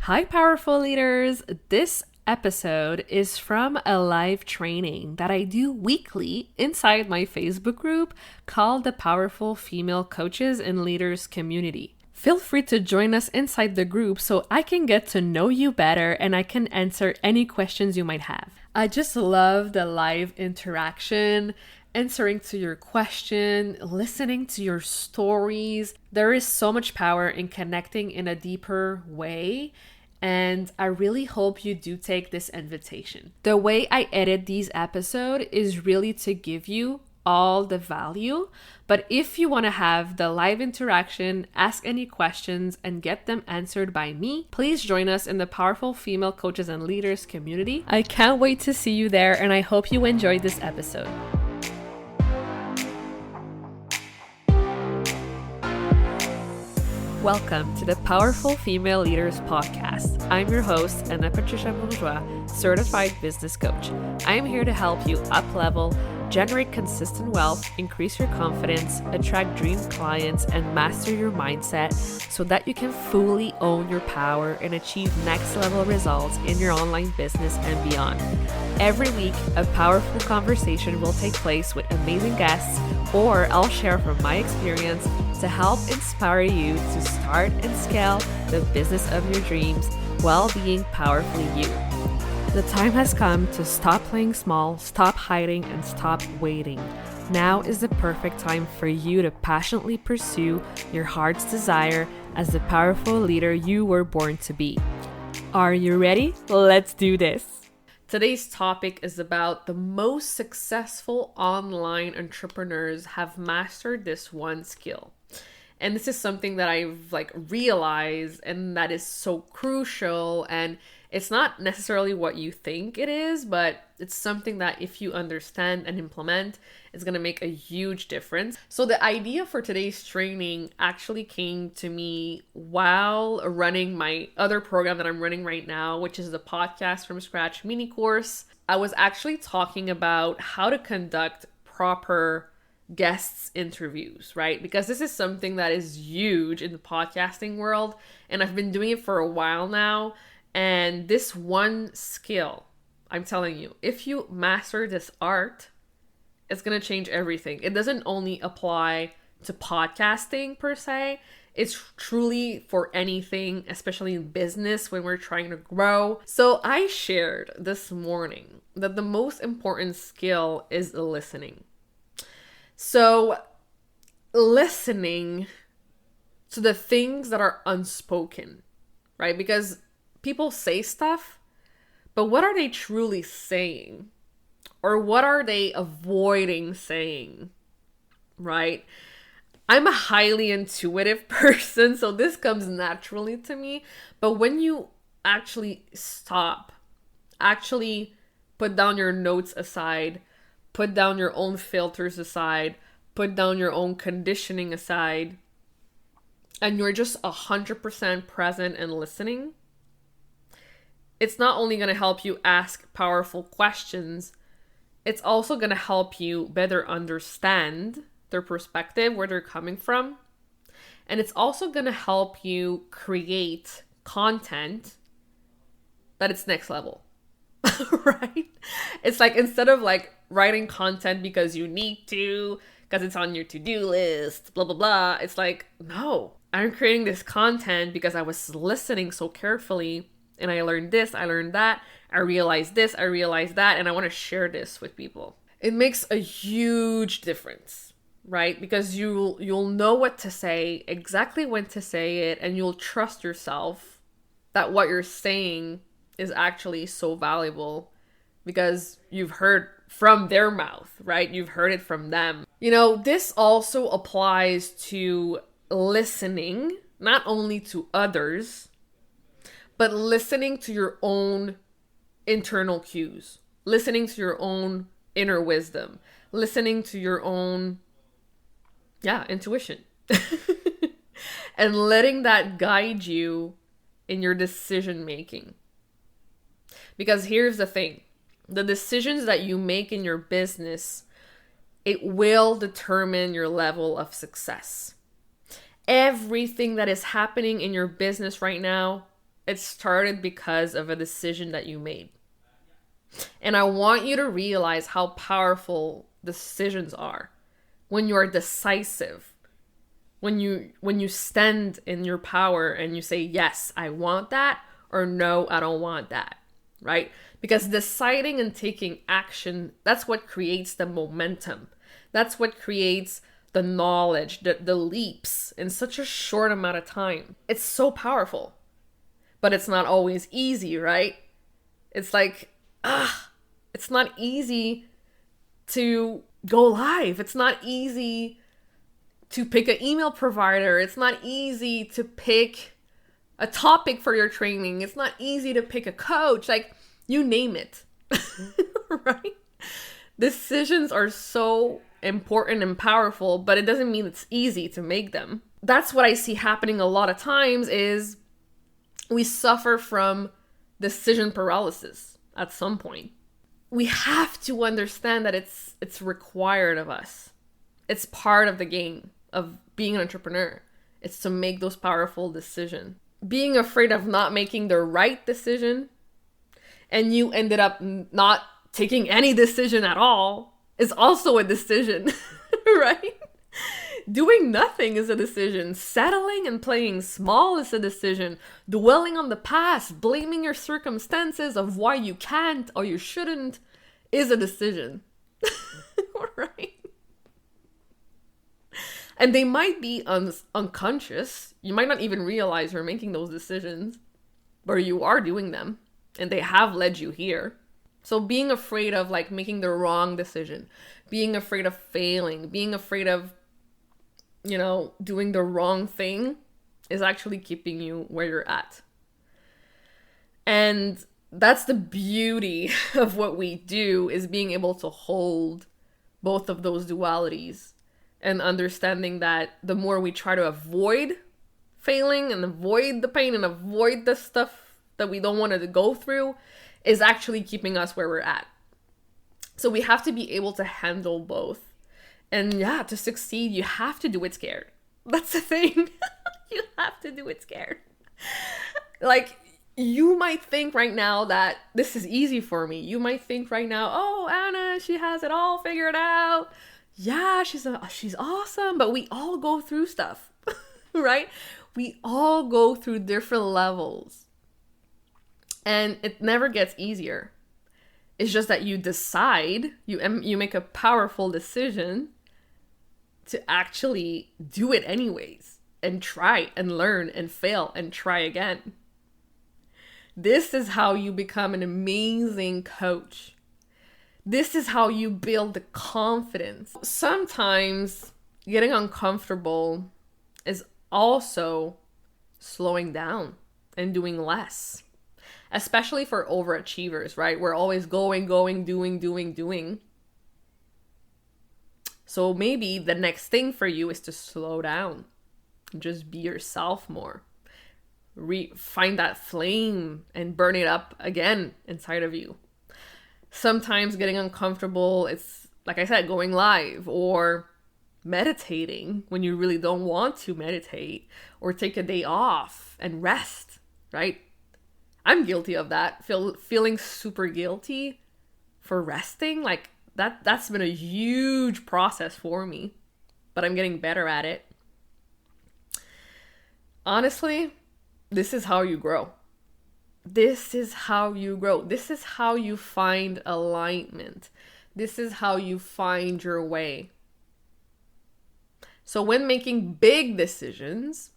Hi, powerful leaders. This episode is from a live training that I do weekly inside my Facebook group called the Powerful Female Coaches and Leaders Community. Feel free to join us inside the group so I can get to know you better and I can answer any questions you might have. I just love the live interaction, answering to your question, listening to your stories. There is so much power in connecting in a deeper way, and I really hope you do take this invitation. The way I edit these episodes is really to give you all the value, but if you want to have the live interaction, ask any questions, and get them answered by me, please join us in the Powerful Female Coaches and Leaders community. I can't wait to see you there, and I hope you enjoyed this episode. Welcome to the Powerful Female Leaders Podcast. I'm your host, Anna Patricia Bourgeois, certified business coach. I am here to help you up-level, generate consistent wealth, increase your confidence, attract dream clients, and master your mindset so that you can fully own your power and achieve next-level results in your online business and beyond. Every week, a powerful conversation will take place with amazing guests, or I'll share from my experience to help inspire you to start and scale the business of your dreams while being powerfully you. The time has come to stop playing small, stop hiding, and stop waiting. Now is the perfect time for you to passionately pursue your heart's desire as the powerful leader you were born to be. Are you ready? Let's do this. Today's topic is about the most successful online entrepreneurs have mastered this one skill. And this is something that I've realized, and that is so crucial, and it's not necessarily what you think it is, but it's something that if you understand and implement, it's going to make a huge difference. So the idea for today's training actually came to me while running my other program that I'm running right now, which is the Podcast from Scratch mini course. I was actually talking about how to conduct proper guests interviews, right? Because this is something that is huge in the podcasting world, and I've been doing it for a while now. And this one skill, I'm telling you, if you master this art, it's going to change everything. It doesn't only apply to podcasting per se. It's truly for anything, especially in business when we're trying to grow. So I shared this morning that the most important skill is listening. So listening to the things that are unspoken, right? Because people say stuff, but what are they truly saying? Or what are they avoiding saying, right? I'm a highly intuitive person, so this comes naturally to me. But when you actually stop, actually put down your notes aside, put down your own filters aside, put down your own conditioning aside, and you're just 100% present and listening, it's not only going to help you ask powerful questions, it's also going to help you better understand their perspective, where they're coming from. And it's also going to help you create content that it's next level, right? It's like, instead of writing content because you need to, because it's on your to-do list, blah, blah, blah. It's like, no, I'm creating this content because I was listening so carefully, and I learned this, I learned that, I realized this, I realized that, and I want to share this with people. It makes a huge difference, right? Because you'll know what to say, exactly when to say it, and you'll trust yourself that what you're saying is actually so valuable because you've heard from their mouth, right? You've heard it from them. You know, this also applies to listening, not only to others, but listening to your own internal cues, listening to your own inner wisdom, listening to your own, intuition, and letting that guide you in your decision making. Because here's the thing, the decisions that you make in your business, it will determine your level of success. Everything that is happening in your business right now it started because of a decision that you made. And I want you to realize how powerful decisions are when you are decisive. When you stand in your power and you say, yes, I want that, or no, I don't want that, right? Because deciding and taking action, that's what creates the momentum. That's what creates the knowledge, the leaps in such a short amount of time. It's so powerful, but it's not always easy, right? It's like, it's not easy to go live. It's not easy to pick an email provider. It's not easy to pick a topic for your training. It's not easy to pick a coach. Like, you name it, right? Decisions are so important and powerful, but it doesn't mean it's easy to make them. That's what I see happening a lot of times is we suffer from decision paralysis at some point. We have to understand that it's required of us. It's part of the game of being an entrepreneur. It's to make those powerful decisions. Being afraid of not making the right decision and you ended up not taking any decision at all is also a decision, right? Doing nothing is a decision. Settling and playing small is a decision. Dwelling on the past, blaming your circumstances of why you can't or you shouldn't is a decision, right? And they might be unconscious. You might not even realize you're making those decisions, but you are doing them and they have led you here. So being afraid of like making the wrong decision, being afraid of failing, being afraid of, doing the wrong thing is actually keeping you where you're at. And that's the beauty of what we do, is being able to hold both of those dualities and understanding that the more we try to avoid failing and avoid the pain and avoid the stuff that we don't want to go through is actually keeping us where we're at. So we have to be able to handle both. And yeah, to succeed, you have to do it scared. That's the thing. You have to do it scared. Like, you might think right now that this is easy for me. You might think right now, oh, Anna, she has it all figured out. Yeah, she's awesome. But we all go through stuff, right? We all go through different levels. And it never gets easier. It's just that you decide, you make a powerful decision to actually do it anyways and try and learn and fail and try again. This is how you become an amazing coach. This is how you build the confidence. Sometimes getting uncomfortable is also slowing down and doing less. Especially for overachievers, right? We're always going, doing. So maybe the next thing for you is to slow down. Just be yourself more. Find that flame and burn it up again inside of you. Sometimes getting uncomfortable, it's, like I said, going live or meditating when you really don't want to meditate, or take a day off and rest, right? I'm guilty of that. Feeling super guilty for resting. Like that's been a huge process for me, but I'm getting better at it. Honestly, this is how you grow. This is how you grow. This is how you find alignment. This is how you find your way. So when making big decisions,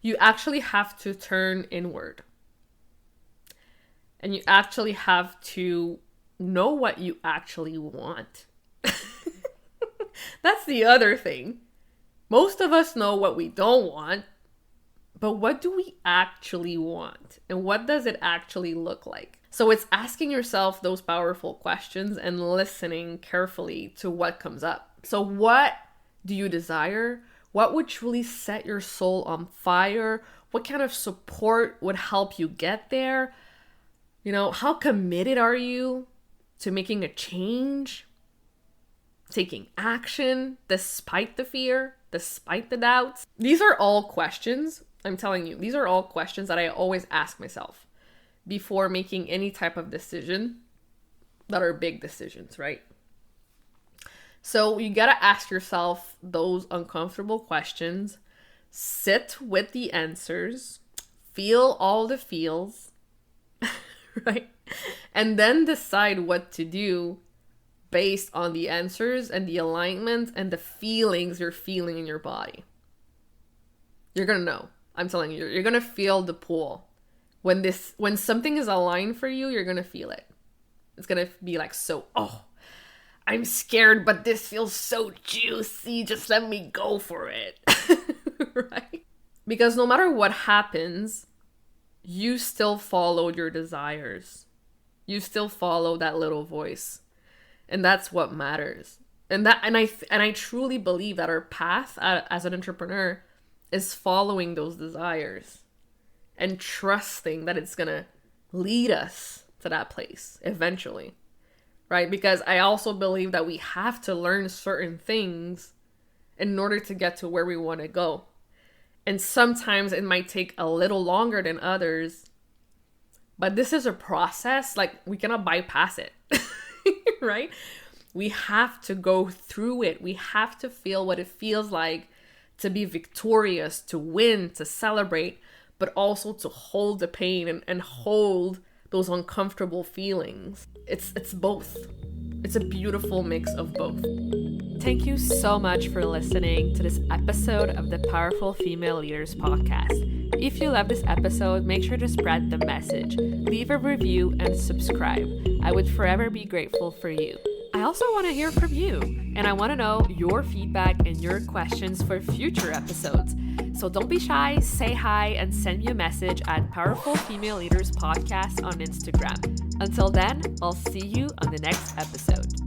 you actually have to turn inward. And you actually have to know what you actually want. That's the other thing. Most of us know what we don't want, but what do we actually want? And what does it actually look like? So it's asking yourself those powerful questions and listening carefully to what comes up. So what do you desire? What would truly set your soul on fire? What kind of support would help you get there? How committed are you to making a change? Taking action despite the fear, despite the doubts? These are all questions I'm telling you, these are all questions that I always ask myself before making any type of decision that are big decisions, right? So you gotta ask yourself those uncomfortable questions, sit with the answers, feel all the feels, right? And then decide what to do based on the answers and the alignment and the feelings you're feeling in your body. You're gonna know. I'm telling you, you're gonna feel the pull. When something is aligned for you, you're gonna feel it. It's gonna be like, I'm scared, but this feels so juicy. Just let me go for it. Right? Because no matter what happens, you still followed your desires. You still follow that little voice. And that's what matters. And I truly believe that our path as an entrepreneur is following those desires and trusting that it's gonna lead us to that place eventually, right? Because I also believe that we have to learn certain things in order to get to where we want to go. And sometimes it might take a little longer than others, but this is a process. Like, we cannot bypass it, right? We have to go through it. We have to feel what it feels like to be victorious, to win, to celebrate, but also to hold the pain and hold those uncomfortable feelings. It's both. It's a beautiful mix of both. Thank you so much for listening to this episode of the Powerful Female Leaders podcast. If you love this episode, make sure to spread the message, leave a review, and subscribe. I would forever be grateful for you. I also want to hear from you, and I want to know your feedback and your questions for future episodes. So don't be shy, say hi, and send me a message at Powerful Female Leaders Podcast on Instagram. Until then, I'll see you on the next episode.